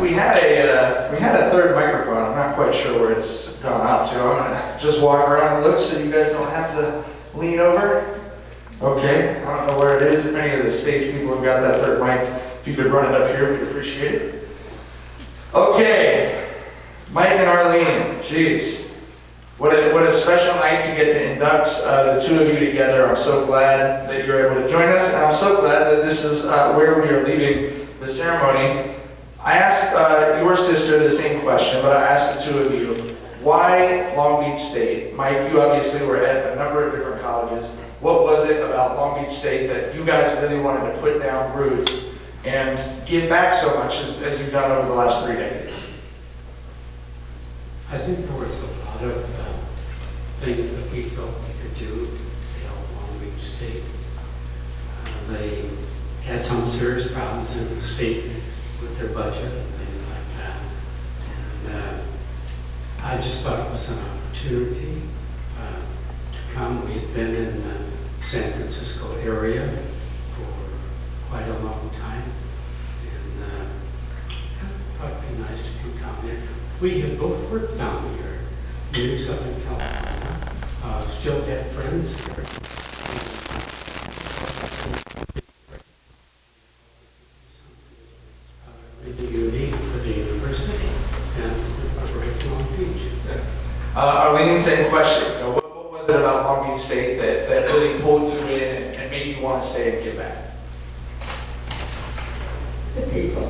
we had a third microphone. I'm not quite sure where it's gone up to. I'm gonna just walk around and look so you guys don't have to lean over. Okay, I don't know where it is. If any of the stage people have got that third mic, if you could run it up here, we'd appreciate it. Okay, Mike and Arline, jeez. What a special night to get to induct the two of you together. I'm so glad that you're able to join us, and I'm so glad that this is where we are leaving the ceremony. I asked your sister the same question, but I asked the two of you, why Long Beach State? Mike, you obviously were at a number of different colleges. What was it about Long Beach State that you guys really wanted to put down roots and give back so much as you've done over the last 3 decades? I think there was a lot of things that we felt we could do to help Long Beach State. They had some serious problems in the state with their budget and things like that. And I just thought it was an opportunity to come. We had been in the San Francisco area for quite a long time. And I thought it'd be nice to come down there. We had both worked down here in Southern California. Still had friends here. Really unique for the university and right Long Beach. Arline, same question. You know, what was it about Long Beach State that really pulled you in and made you want to stay and give back? The people.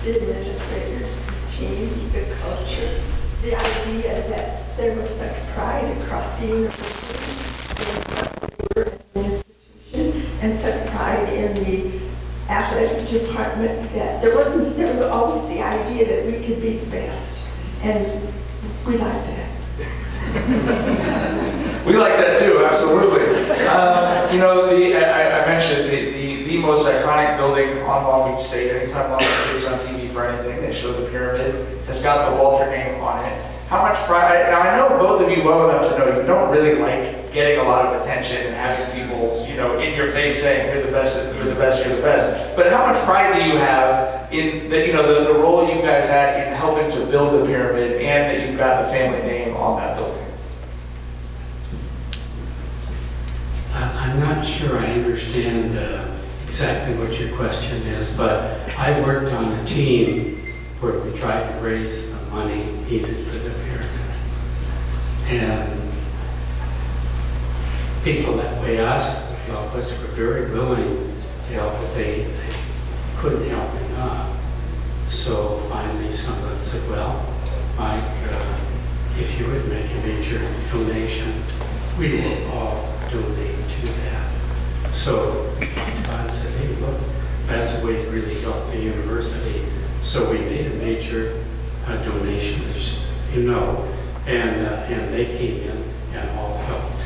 The administrators, the team, the culture, the idea that there was such pride across the university in the institution and such pride in the athletic department that there was always the idea that we could be the best. And we like that. We like that too, absolutely. You know, I mentioned the most iconic building on Long Beach State. Anytime Long Beach State's on TV for anything, they show the pyramid. Has got the Walter name on it. How much pride? Now I know both of you well enough to know you don't really like getting a lot of attention and having people, you know, in your face saying you're the best, you're the best, you're the best. But how much pride do you have in the, you know, the role you guys had in helping to build the pyramid and that you've got the family name on that building? I'm not sure I understand exactly what your question is, but I worked on the team where we tried to raise the money needed for the pyramid. And people that way us, to help us, were very willing to help, but they couldn't help enough. So finally someone said, well, Mike, if you would make a major donation, we will all donate to that. So we talked about it and said, hey, look, that's a way to really help the university. So we made a major donation, as you know, and they came in and all helped.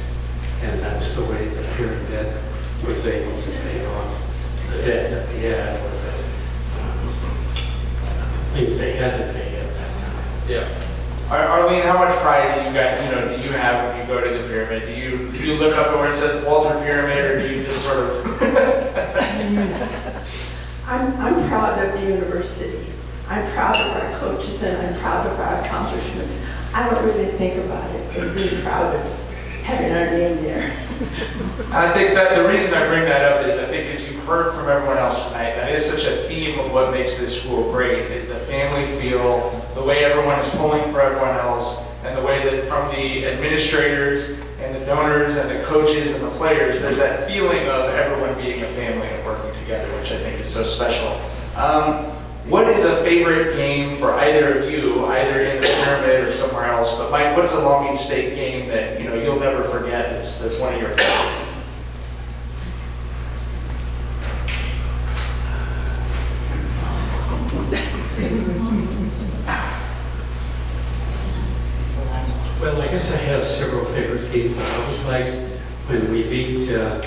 And that's the way the pyramid was able to pay off the debt that we had, or the things they had to pay at that time. Yeah. Arline, how much pride do you have when you go to the pyramid? Do you look up where it says Walter Pyramid, or do you just sort of? I'm proud of the university. I'm proud of our coaches and I'm proud of our accomplishments. I don't really think about it and being proud of having our name there. I think that the reason I bring that up is I think as you've heard from everyone else tonight, that is such a theme of what makes this school great, is the family feel, the way everyone is pulling for everyone else, and the way that from the administrators and the donors and the coaches and the players, there's that feeling of everyone being a family and working together, which I think is so special. What is a favorite game for either of you, either in the pyramid or somewhere else? But Mike, what's a Long Beach State game that you'll never forget? That's one of your favorites. Well, I guess I have several favorite games. I always like when we beat a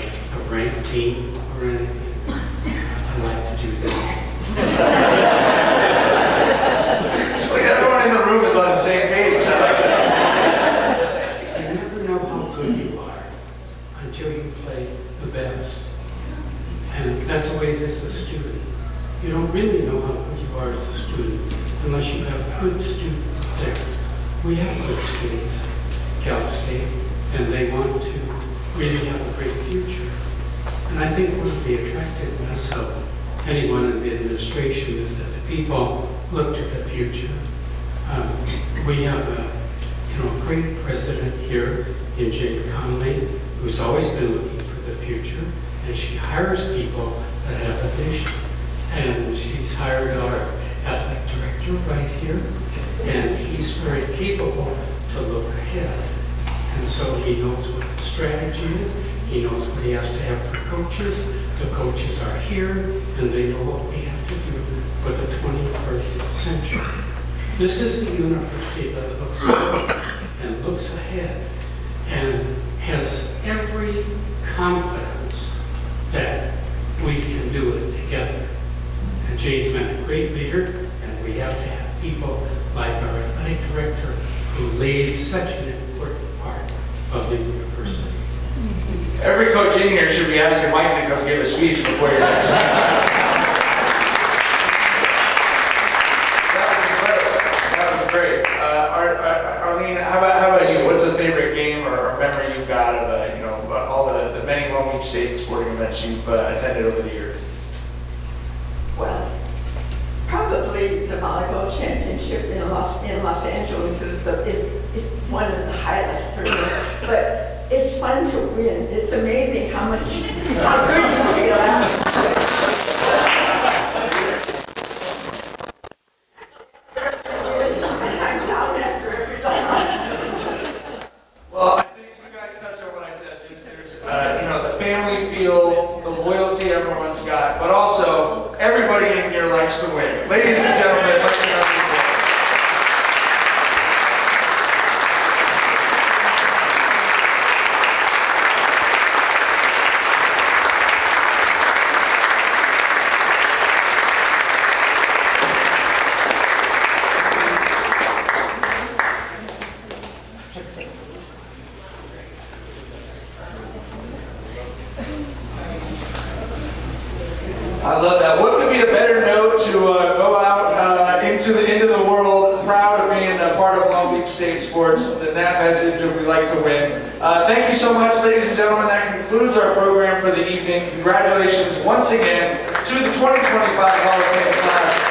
ranked team or anything. I like to do that. Like everyone in the room is on the same page. I like that. You never know how good you are until you play the best. And that's the way it is as a student. you don't really know how good you are as a student unless you have good students there. We have good students at Cal State, and they want to really have a great future. And I think one of the attractiveness of anyone in the administration is that the people look to the future. We have a great president here in Jane Conley, who's always been looking for the future, and she hires people that have a vision. And she's hired our athletic director right here, and he's very capable to look ahead. And so he knows what the strategy is, he knows what he has to have for coaches. The coaches are here, and they know what we have to do for the 21st century. This is a university that looks forward and looks ahead and has every confidence that we can do it together. And Jay's been a great leader, and we have to have people like our athletic director who leads such an important part of the university. Every coach in here should be asking Mike to come give a speech before your next meeting. That was great. Arline, how about you? What's a favorite game or memory you've got of all the many Long Beach State sporting events you've attended over the years? Well, probably the volleyball championship in Los Angeles is one of the highlights for me. But it's fun to win. It's amazing how good you feel after. I'm down after every time. Well, I think you guys touched on what I said. There's the family feel, the loyalty everyone's got, but also everybody in here likes to win. Ladies and gentlemen, let's give it up for you. I love that. What could be a better note to go out into the world proud of being a part of Long Beach State sports than that message of we like to win. Thank you so much, ladies and gentlemen. That concludes our program for the evening. Congratulations once again to the 2025 Hall of Fame class.